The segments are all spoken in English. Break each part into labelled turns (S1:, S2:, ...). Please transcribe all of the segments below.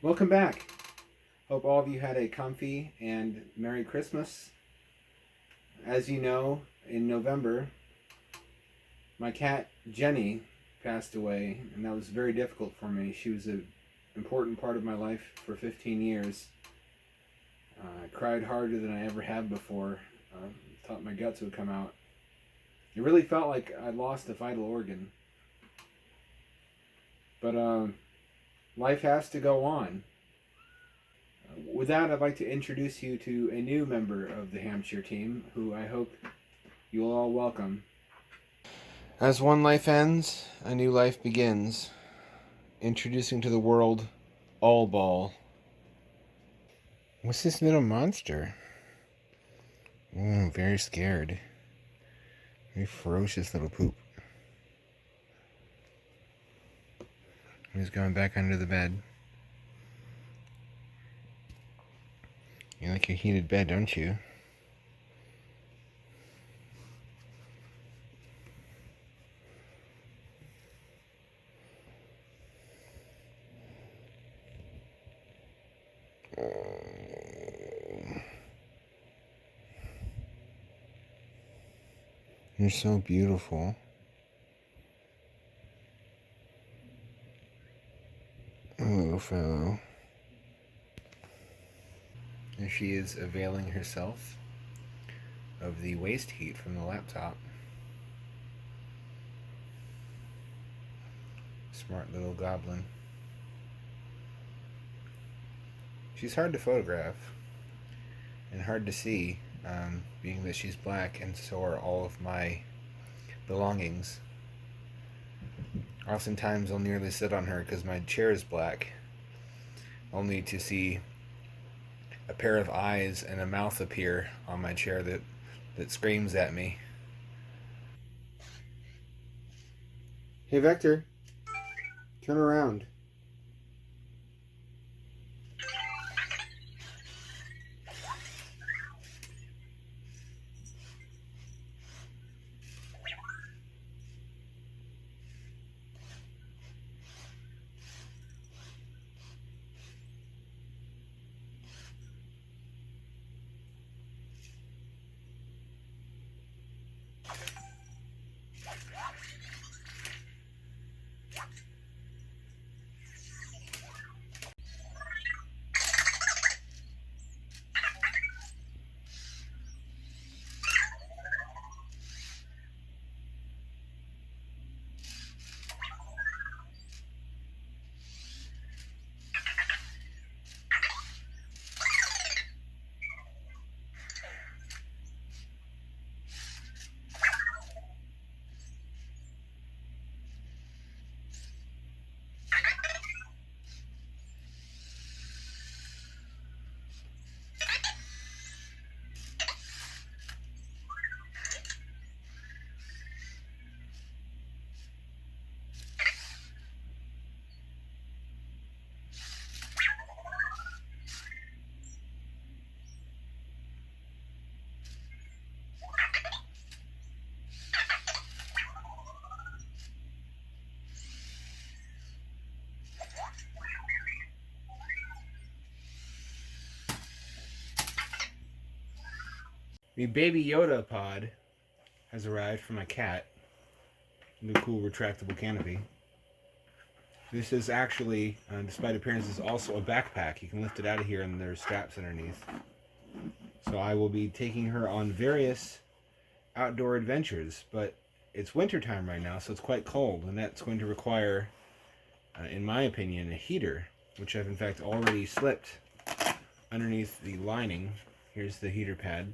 S1: Welcome back. Hope all of you had a comfy and Merry Christmas. As you know, in November, my cat Jenny passed away, and that was very difficult for me. She was an important part of my life for 15 years. I cried harder than I ever have before. Thought my guts would come out. It really felt like I lost a vital organ. But life has to go on. With that, I'd like to introduce you to a new member of the Hampshire team, who I hope you'll all welcome. As one life ends, a new life begins. Introducing to the world, All Ball. What's this little monster? Very scared. Very ferocious little poop. He's going back under the bed. You like your heated bed, don't you? You're so beautiful. Little fellow. There she is, availing herself of the waste heat from the laptop. Smart little goblin. She's hard to photograph and hard to see, being that she's black, and so are all of my belongings. Oftentimes I'll nearly sit on her because my chair is black, only to see a pair of eyes and a mouth appear on my chair that screams at me. Hey Vector, turn around. The Baby Yoda pod has arrived for my cat. The cool retractable canopy. This is actually, despite appearances, also a backpack. You can lift it out of here and there's straps underneath. So I will be taking her on various outdoor adventures, but it's wintertime right now, so it's quite cold, and that's going to require, in my opinion, a heater, which I've in fact already slipped underneath the lining. Here's the heater pad.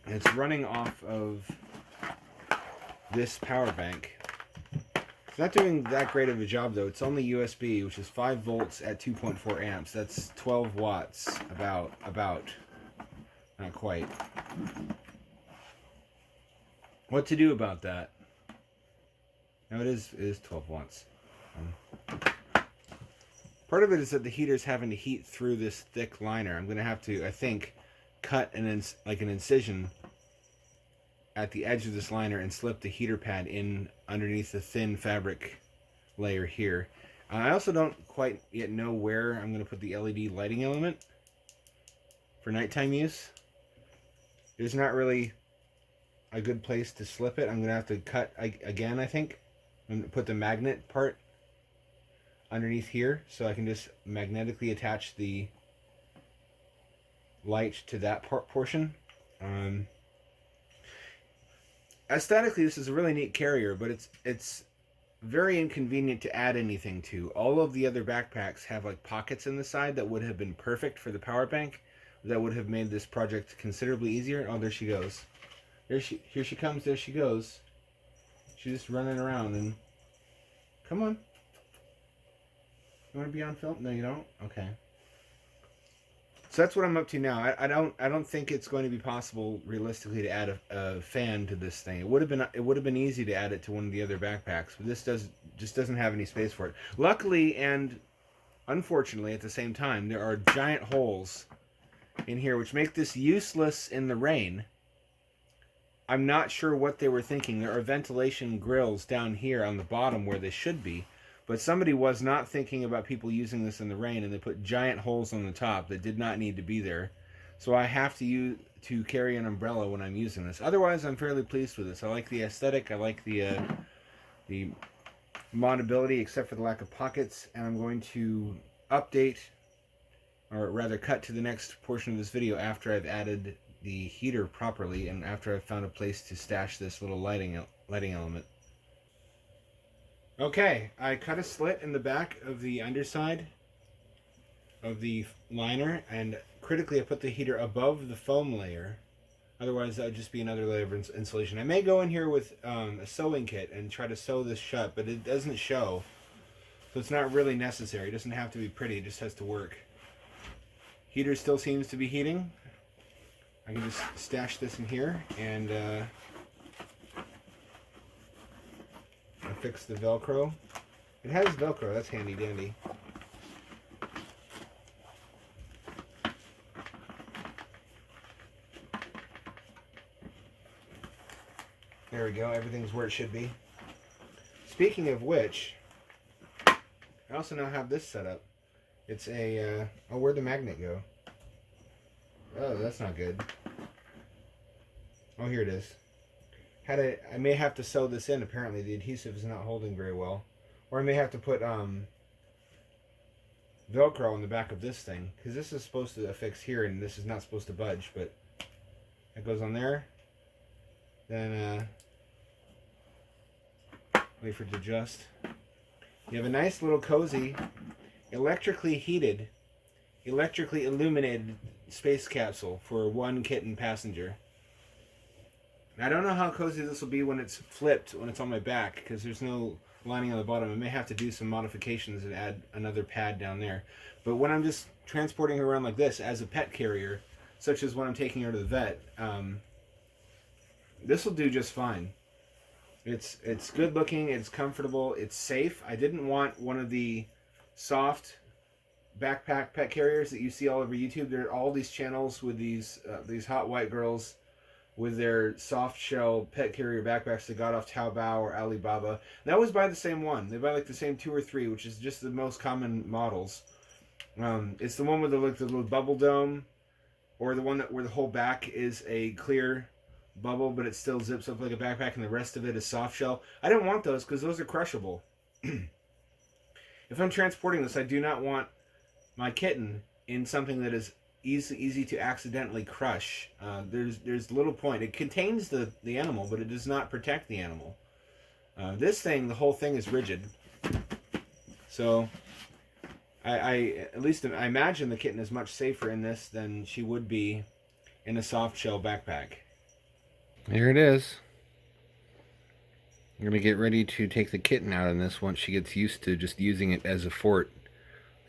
S1: It's running off of this power bank. It's not doing that great of a job though. It's only USB, which is 5 volts at 2.4 amps. That's 12 watts, about. Not quite. What to do about that? No, it is 12 watts. Part of it is that the heater's having to heat through this thick liner. I'm going to have to, I think, cut an incision at the edge of this liner and slip the heater pad in underneath the thin fabric layer here. I also don't quite yet know where I'm going to put the LED lighting element for nighttime use. There's not really a good place to slip it. I'm going to have to cut again, I think, and put the magnet part underneath here so I can just magnetically attach the light to that portion. Aesthetically, this is a really neat carrier, but it's very inconvenient to add anything to. All of the other backpacks have like pockets in the side that would have been perfect for the power bank. That would have made this project considerably easier. Oh, there she goes. Here she comes. There she goes. She's just running around and come on. You want to be on film? No, you don't. Okay. So that's what I'm up to now. I don't think it's going to be possible realistically to add a fan to this thing. It would have been easy to add it to one of the other backpacks, but this just doesn't have any space for it. Luckily and unfortunately at the same time, there are giant holes in here which make this useless in the rain. I'm not sure what they were thinking. There are ventilation grills down here on the bottom where they should be. But somebody was not thinking about people using this in the rain, and they put giant holes on the top that did not need to be there. So I have to carry an umbrella when I'm using this. Otherwise, I'm fairly pleased with this. I like the aesthetic. I like the moddability, except for the lack of pockets. And I'm going to update, or rather cut to the next portion of this video after I've added the heater properly and after I've found a place to stash this little lighting element. Okay, I cut a slit in the back of the underside of the liner, and critically I put the heater above the foam layer. Otherwise that would just be another layer of insulation. I may go in here with a sewing kit and try to sew this shut, but it doesn't show. So it's not really necessary. It doesn't have to be pretty, it just has to work. Heater still seems to be heating. I can just stash this in here and fix the Velcro. It has Velcro, that's handy dandy. There we go, everything's where it should be. Speaking of which, I also now have this set up. It's a, oh, where'd the magnet go? Oh, that's not good. Oh, here it is. I may have to sew this in. Apparently the adhesive is not holding very well. Or I may have to put Velcro on the back of this thing, because this is supposed to affix here and this is not supposed to budge, but it goes on there. Then wait for it to adjust. You have a nice little cozy, electrically heated, electrically illuminated space capsule for one Kitten passenger. I don't know how cozy this will be when it's flipped, when it's on my back, because there's no lining on the bottom. I may have to do some modifications and add another pad down there. But when I'm just transporting her around like this as a pet carrier, such as when I'm taking her to the vet, this will do just fine. It's good looking, it's comfortable, it's safe. I didn't want one of the soft backpack pet carriers that you see all over YouTube. There are all these channels with these hot white girls with their soft shell pet carrier backpacks that got off Taobao or Alibaba. And I always buy the same one. They buy like the same 2 or 3, which is just the most common models. It's the one with the little bubble dome, or the one where the whole back is a clear bubble, but it still zips up like a backpack, and the rest of it is soft shell. I don't want those because those are crushable. If I'm transporting this, I do not want my kitten in something that is easy to accidentally crush. There's little point. It contains the animal, but it does not protect the animal. This thing, the whole thing is rigid. So I imagine the kitten is much safer in this than she would be in a soft shell backpack. Here it is. I'm gonna get ready to take the kitten out in this once she gets used to just using it as a fort,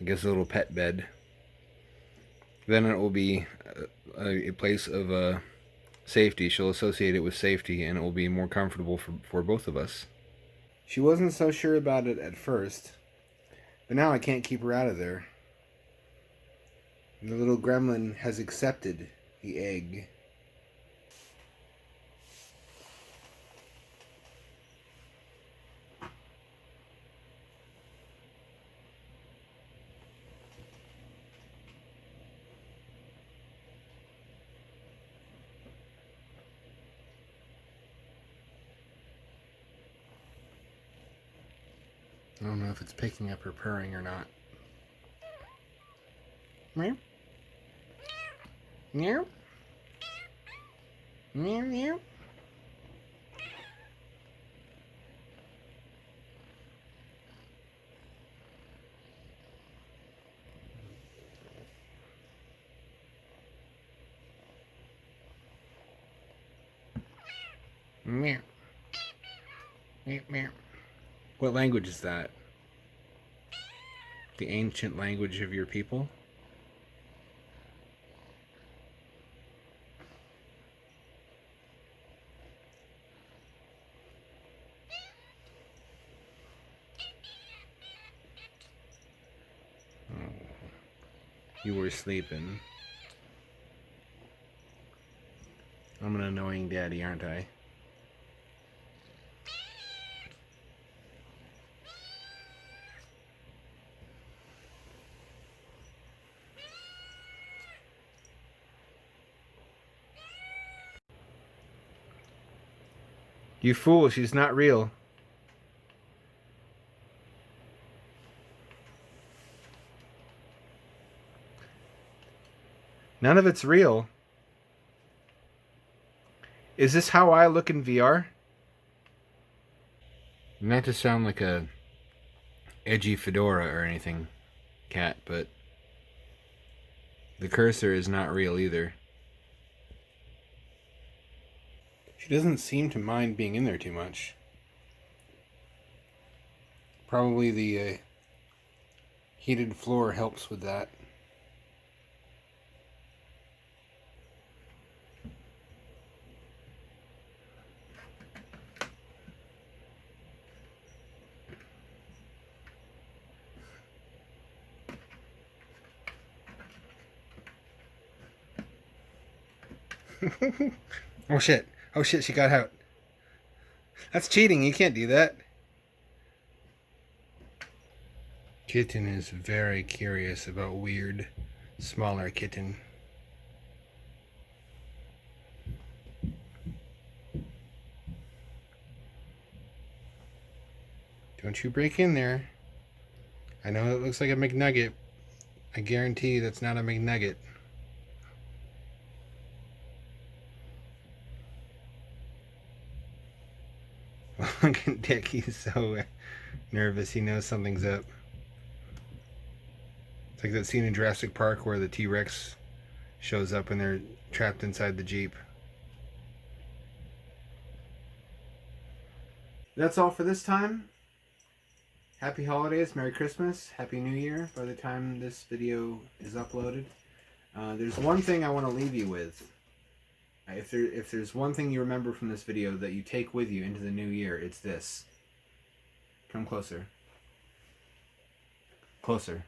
S1: like as a little pet bed. Then it will be a place of safety. She'll associate it with safety, and it will be more comfortable for both of us. She wasn't so sure about it at first, but now I can't keep her out of there. And the little gremlin has accepted the egg. I don't know if it's picking up her purring or not. Meow. Meow. Meow, meow. Meow. Meow, meow. What language is that? The ancient language of your people? Oh, you were sleeping. I'm an annoying daddy, aren't I? You fool, she's not real. None of it's real. Is this how I look in VR? Not to sound like a edgy fedora or anything, cat, but the cursor is not real either. She doesn't seem to mind being in there too much. Probably the heated floor helps with that. Oh shit. Oh shit, she got out. That's cheating. You can't do that. Kitten is very curious about weird, smaller kitten. Don't you break in there. I know it looks like a McNugget. I guarantee that's not a McNugget. Look at Dick, he's so nervous. He knows something's up. It's like that scene in Jurassic Park where the T-Rex shows up and they're trapped inside the Jeep. That's all for this time. Happy holidays, Merry Christmas, Happy New Year by the time this video is uploaded. There's one thing I want to leave you with. If there's one thing you remember from this video that you take with you into the new year, it's this. Come closer. Closer.